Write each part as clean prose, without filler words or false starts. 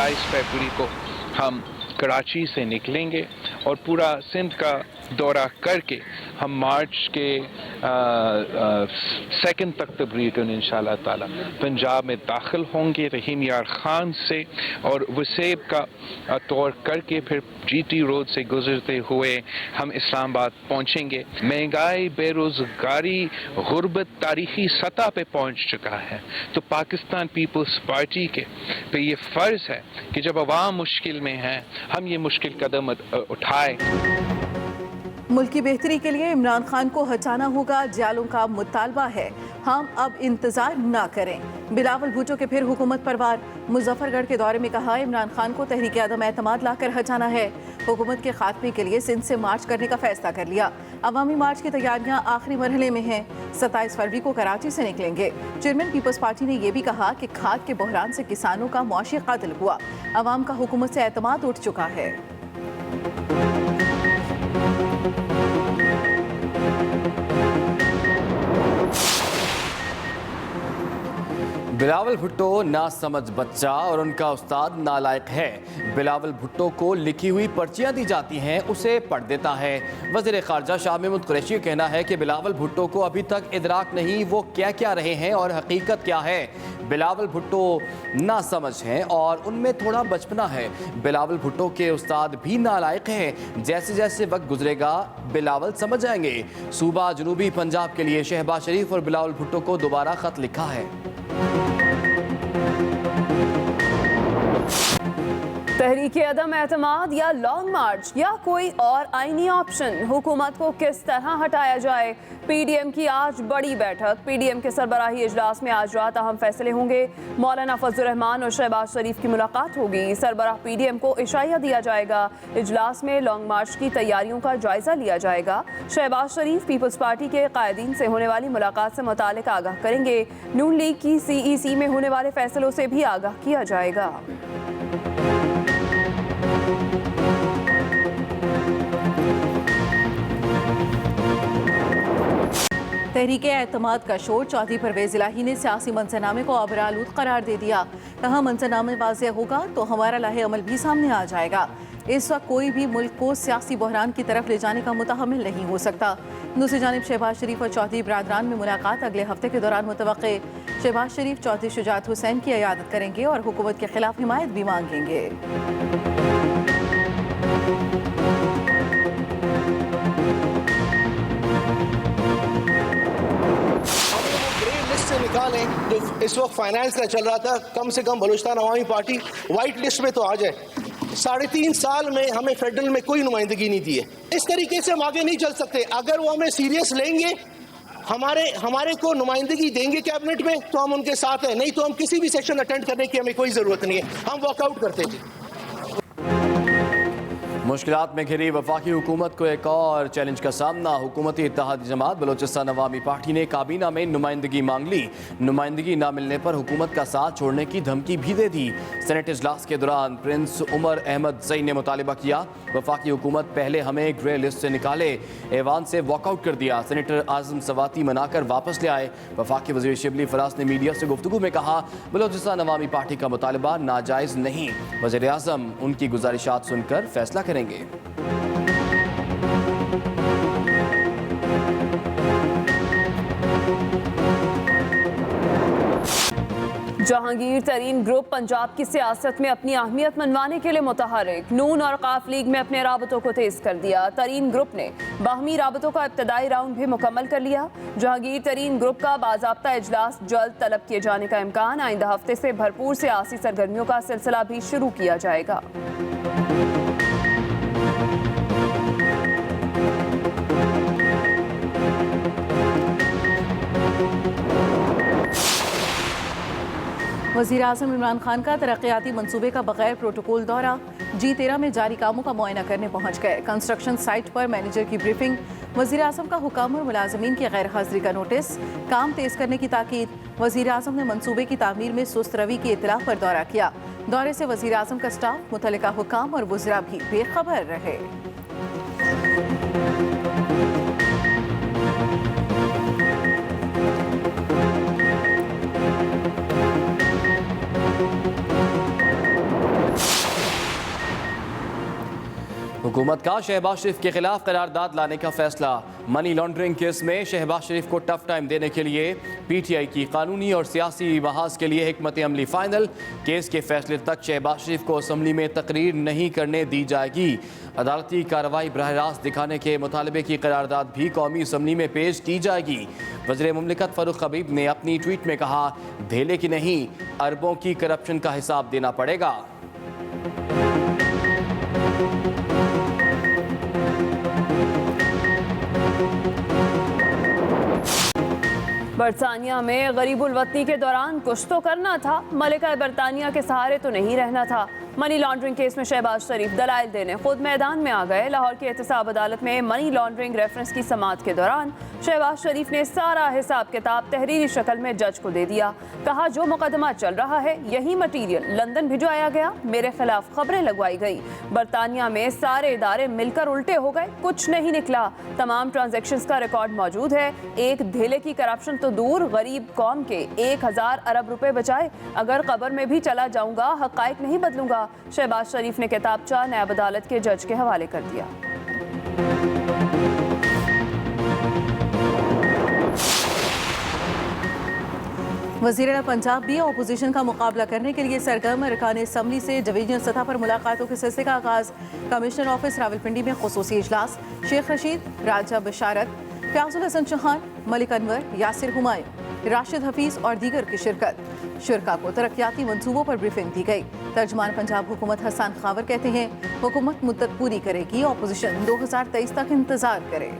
27 फरवरी को हम कराची से निकलेंगे और पूरा सिंध का दौरा करके हम मार्च के 2 तक तकरीबन इंशाल्लाह ताला पंजाब में दाखिल होंगे रहीम यार खान से, और वसेब का तौर करके फिर GT रोड से गुजरते हुए हम इस्लामाबाद पहुंचेंगे। महंगाई, बेरोजगारी, गुर्बत तारीखी सतह पे पहुंच चुका है, तो पाकिस्तान पीपल्स पार्टी के पे ये फ़र्ज़ है कि जब अवाम मुश्किल में है हम ये मुश्किल कदम उठाएं। मुल्क की बेहतरी के लिए इमरान खान को हटाना होगा, जालों का मुतालबा है, हम अब इंतजार ना करें। बिलावल भुट्टो के फिर हुकूमत पर वार। मुजफ्फरगढ़ के दौरे में कहा इमरान खान को तहरीक अदम एतमाद लाकर हटाना है। हुकूमत के खात्मे के लिए सिंध से मार्च करने का फैसला कर लिया। अवामी मार्च की तैयारियां आखिरी मरहले में हैं। 27 फरवरी को कराची से निकलेंगे। चेयरमैन पीपल्स पार्टी ने यह भी कहा कि खाद के बहरान से किसानों का मुआशी कत्ल हुआ, अवाम का हुकूमत से एतमाद उठ चुका है। बिलावल भुट्टो ना समझ बच्चा और उनका उस्ताद नालायक है। बिलावल भुट्टो को लिखी हुई पर्चियां दी जाती हैं, उसे पढ़ देता है। वज़ीर ख़ारजा शाह महमूद कुरैशी का कहना है कि बिलावल भुट्टो को अभी तक इदराक नहीं वो क्या क्या रहे हैं और हकीकत क्या है। बिलावल भुट्टो ना समझ हैं और उनमें थोड़ा बचपना है। बिलावल भुट्टो के उस्ताद भी नालायक हैं। जैसे जैसे वक्त गुजरेगा बिलावल समझ जाएंगे। सूबा जनूबी पंजाब के लिए शहबाज शरीफ और बिलावल भुट्टो को दोबारा खत लिखा है। तहरीक अदम एतमाद या लॉन्ग मार्च या कोई और आईनी ऑप्शन, हुकूमत को किस तरह हटाया जाए। PDM की आज बड़ी बैठक। PDM के सरबराही इजलास में आज रात अहम फैसले होंगे। मौलाना फजल रहमान और शहबाज शरीफ की मुलाकात होगी। सरबराह PDM को इशाया दिया जाएगा। इजलास में लॉन्ग मार्च की तैयारियों का जायजा लिया जाएगा। शहबाज शरीफ पीपल्स पार्टी के कायदीन से होने वाली मुलाकात से मुतालिक आगाह करेंगे। नून लीग की CEC में होने वाले फैसलों से भी आगाह किया जाएगा। तहरीक एतमाद का शोर। चौधरी परवेज इलाही ने सियासी मंजरनामे को अबरालूद करार दे दिया। कहा मंजरनामे वाज़ेह होगा तो हमारा लाहे अमल भी सामने आ जाएगा। इस वक्त कोई भी मुल्क को सियासी बहरान की तरफ ले जाने का मुतहम्मिल नहीं हो सकता। दूसरी जानिब शहबाज शरीफ और चौधरी बरादरान में मुलाकात अगले हफ्ते के दौरान मुतवक्के। शहबाज शरीफ चौधरी शुजात हुसैन की इयादत करेंगे और हुकूमत के खिलाफ हिमायत भी मांगेंगे। से निकालें जो इस वक्त फाइनेंस का चल रहा था, कम से कम बलूचिस्तान अवामी पार्टी वाइट लिस्ट में तो आ जाए। 3.5 साल में हमें फेडरल में कोई नुमाइंदगी नहीं दी है। इस तरीके से हम आगे नहीं चल सकते। अगर वो हमें सीरियस लेंगे, हमारे को नुमाइंदगी देंगे कैबिनेट में, तो हम उनके साथ हैं, नहीं तो हम किसी भी सेक्शन अटेंड करने की हमें कोई ज़रूरत नहीं है, हम वॉकआउट करते थे। मुश्किलात में घिरी वफाकी हुकूमत को एक और चैलेंज का सामना। हुकूमती इत्तेहादी जमात बलोचिस्तान अवामी पार्टी ने काबीना में नुमाइंदगी मांग ली। नुमाइंदगी ना मिलने पर हुकूमत का साथ छोड़ने की धमकी भी दे दी। सेनेट इजलास के दौरान प्रिंस उमर अहमद जई ने मुतालिबा किया वफाकी हुकूमत पहले हमें ग्रे लिस्ट से निकाले। ऐवान से वॉकआउट कर दिया। सेनेटर आजम सवाती मनाकर वापस ले आए। वफाकी वज़ीर शिबली फराज ने मीडिया से गुफ्तगू में कहा बलोचिस्तान अवामी पार्टी का मुतालिबा नाजायज़ नहीं। वज़ीर आज़म उनकी गुजारिशात सुनकर फैसला करेंगे। जहांगीर तरीन ग्रुप पंजाब की सियासत में अपनी अहमियत मनवाने के लिए मुतहरिक। नून और काफ लीग में अपने राबतों को तेज कर दिया। तरीन ग्रुप ने बाहमी राबतों का इब्तदाई राउंड भी मुकम्मल कर लिया। जहांगीर तरीन ग्रुप का बाज़ाब्ता इजलास जल्द तलब किए जाने का इम्कान। आइंदा हफ्ते से भरपूर सियासी सरगर्मियों का सिलसिला भी शुरू किया जाएगा। वज़ीर आज़म इमरान खान का तरक्याती मंसूबे का बगैर प्रोटोकॉल दौरा। G13 में जारी कामों का मुआयना करने पहुंच गए। कंस्ट्रक्शन साइट पर मैनेजर की ब्रीफिंग। वज़ीर आज़म का हुकाम और मुलाजमीन की गैर हाजिरी का नोटिस। काम तेज करने की ताकीद। वज़ीर आज़म ने मंसूबे की तामीर में सुस्त रवि की इत्तला पर दौरा किया। दौरे से वज़ीर आज़म का स्टाफ, मुतल्लिका हुकाम और वज़रा भी बेखबर रहे। हुकूमत का शहबाज शरीफ के खिलाफ करारदाद लाने का फैसला। मनी लॉन्ड्रिंग केस में शहबाज शरीफ को टफ टाइम देने के लिए पीटीआई की कानूनी और सियासी महाज के लिए हिकमत अमली फाइनल। केस के फैसले तक शहबाज शरीफ को असम्बली में तकरीर नहीं करने दी जाएगी। अदालती कार्रवाई बरह रास्त दिखाने के मुतालबे की करारदाद भी कौमी असम्बली में पेश की जाएगी। वज़ीर मुमलिकत फ़ारूक हबीब ने अपनी ट्वीट में कहा, धेले की नहीं अरबों की करप्शन का हिसाब देना पड़ेगा। बरतानिया में गरीबुल वतनी के दौरान कुछ तो करना था, मलिका बरतानिया के सहारे तो नहीं रहना था। मनी लॉन्ड्रिंग केस में शहबाज शरीफ दलाइल देने खुद मैदान में आ गए। लाहौर की एहतसाब अदालत में मनी लॉन्ड्रिंग रेफरेंस की समाअत के दौरान शहबाज शरीफ ने सारा हिसाब किताब तहरीरी शक्ल में जज को दे दिया। कहा, जो मुकदमा चल रहा है यही मटीरियल लंदन भिजवाया गया, मेरे खिलाफ खबरें लगवाई गई। बरतानिया में सारे इदारे मिलकर उल्टे हो गए, कुछ नहीं निकला। तमाम ट्रांजैक्शंस का रिकॉर्ड मौजूद है। एक धेले की करप्शन तो दूर, गरीब कौम के 1000 अरब रुपए बचाए। अगर कब्र में भी चला जाऊंगा हकाइक नहीं बदलूंगा। शहबाज शरीफ ने किताबचा नायब अदालत के जज के हवाले कर दिया। वज़ीर पंजाब भी अपोजिशन का मुकाबला करने के लिए सरगर्म। अरकान असम्बली से डिवीजनल सतह पर मुलाकातों के सिलसिले का आगाज। कमिश्नर ऑफिस रावलपिंडी में खुसूसी इजलास। शेख रशीद, राजा बशारत, फ्याजुल हसन चौहान, मलिक अनवर, यासिर हुमायूं, राशिद हफीज और दीगर की शिरकत। शुरका को तरक्याती मंसूबों पर ब्रीफिंग दी गई। तर्जमान पंजाब हुकूमत हसन खावर कहते हैं, हुकूमत मुद्दत पूरी करेगी, अपोजिशन 2023 तक इंतजार करे।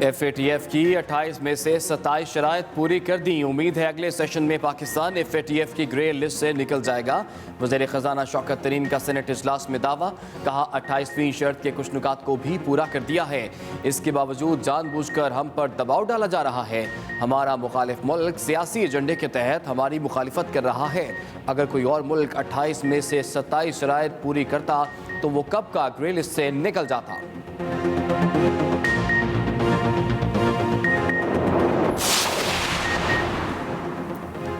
FATF की 28 में से 27 शराइत पूरी कर दी। उम्मीद है अगले सेशन में पाकिस्तान FATF की ग्रे लिस्ट से निकल जाएगा। वज़ीर ख़जाना शौकत तरीन का सेनेट इजलास में दावा। कहा, 28वीं शर्त के कुछ नुकात को भी पूरा कर दिया है। इसके बावजूद जानबूझकर हम पर दबाव डाला जा रहा है। हमारा मुखालिफ मुल्क सियासी एजेंडे के तहत हमारी मुखालिफत कर रहा है। अगर कोई और मुल्क 28 में से 27 शराइत पूरी करता तो वो कब का ग्रे लिस्ट से निकल जाता।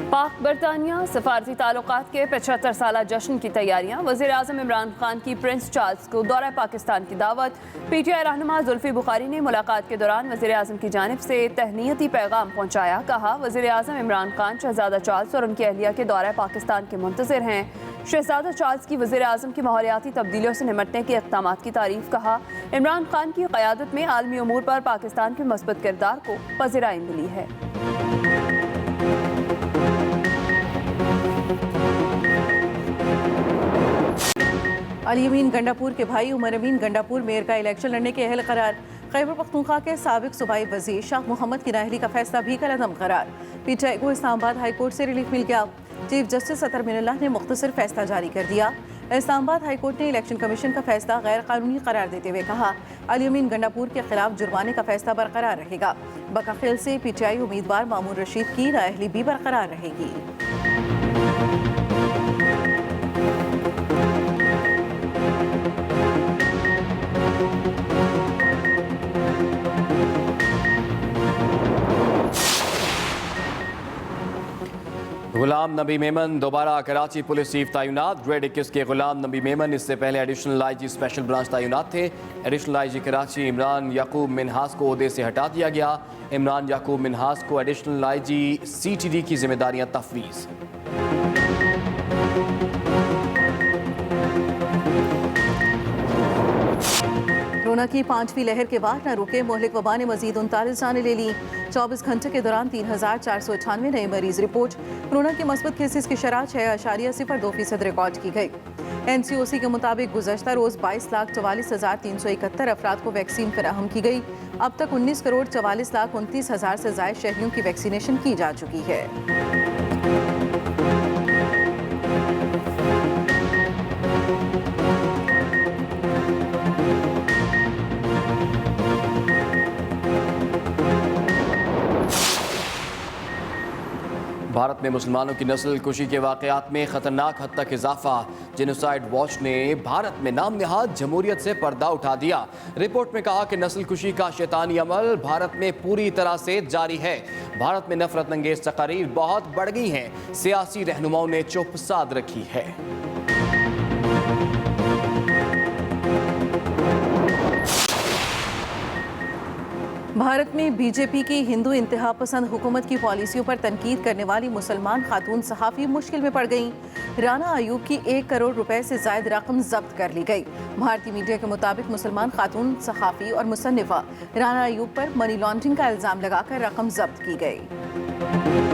पाक बरतानिया सफारती ताल्लुकात के 75 साला जश्न की तैयारियां। वज़ीर आज़म इमरान खान की प्रिंस चार्ल्स को दौरा पाकिस्तान की दावत। PTI रहनुमा जुल्फी बुखारी ने मुलाकात के दौरान वज़ीर आज़म की जानिब से तहनीती पैगाम पहुँचाया। कहा, वज़ीर आज़म इमरान खान शहजादा चार्ल्स और उनकी अहलिया के दौरा पाकिस्तान के मुंतज़िर हैं। शहजादा चार्ल्स की वज़ीर आज़म की माहौलियाती तब्दीलियों से निमटने के इक़दामात की तारीफ। कहा, इमरान खान की क़यादत में आलमी उमूर पर पाकिस्तान के मस्बत किरदार को पज़िराई मिली है। अली अमीन गंडापुर के भाई उमर अमीन गंडापुर मेयर का इलेक्शन लड़ने के अहल करार। खैबर पख्तूनख्वा के साबिक सूबाई वज़ीर शाह मोहम्मद की नाअहली का फैसला भी कलअदम करार। PTI को इस्लामाबाद हाई कोर्ट से रिलीफ मिल गया। चीफ जस्टिस अतर मिनल्लाह ने मुख्तसर फैसला जारी कर दिया। इस्लामाबाद हाई कोर्ट ने इलेक्शन कमीशन का फैसला गैर कानूनी करार देते हुए कहा, अली अमीन गंडापुर के खिलाफ जुर्माने का फैसला बरकरार रहेगा। बकाखेल से PTI उम्मीदवार मामून रशीद की नाअहली भी बरकरार रहेगी। गुलाम नबी मेमन दोबारा कराची पुलिस चीफ तैनात। ग्रेड 21 के गुलाम नबी मेमन इससे पहले एडिशनल IG स्पेशल ब्रांच तैनात थे। एडिशनल IG कराची इमरान याकूब मिनहास को ओहदे से हटा दिया गया। इमरान याकूब मिनहास को एडिशनल IG CTD की जिम्मेदारियां तफवीज़। कोरोना की 5वीं लहर के बाद न रुके मोहलिक वबा ने मजीद 39 जानें ले ली। 24 घंटे के दौरान 3498 नए मरीज रिपोर्ट। कोरोना के मस्बत केसेस की शरह 6.02% रिकॉर्ड की गई। NCOC के मुताबिक गुज़श्ता रोज़ 22,44,371 अफराद को वैक्सीन फराहम की गई। अब तक 19,44,29,000 से ज़ायद शहरियों की वैक्सीनेशन की जा चुकी है। भारत भारत में मुसलमानों की नस्ल कुशी के वाक़यात में खतरनाक हद तक इजाफा। जेनोसाइड वॉच ने भारत में नाम निहाद जमहूरियत से पर्दा उठा दिया। रिपोर्ट में कहा कि नस्ल कुशी का शैतानी अमल भारत में पूरी तरह से जारी है। भारत में नफरत अंगेज तकारीर बहुत बढ़ गई हैं। सियासी रहनुमाओं ने चुप साध रखी है। भारत में बीजेपी की हिंदू इंतहा पसंद हुकूमत की पॉलिसियों पर तनकीद करने वाली मुसलमान खातून सहाफ़ी मुश्किल में पड़ गईं। राना अयूब की 1 करोड़ रुपए से ज़ायद रकम जब्त कर ली गई। भारतीय मीडिया के मुताबिक मुसलमान खातून सहाफ़ी और मुसन्निफ़ा राना अयूब पर मनी लॉन्ड्रिंग का इल्ज़ाम लगाकर रकम जब्त की गई।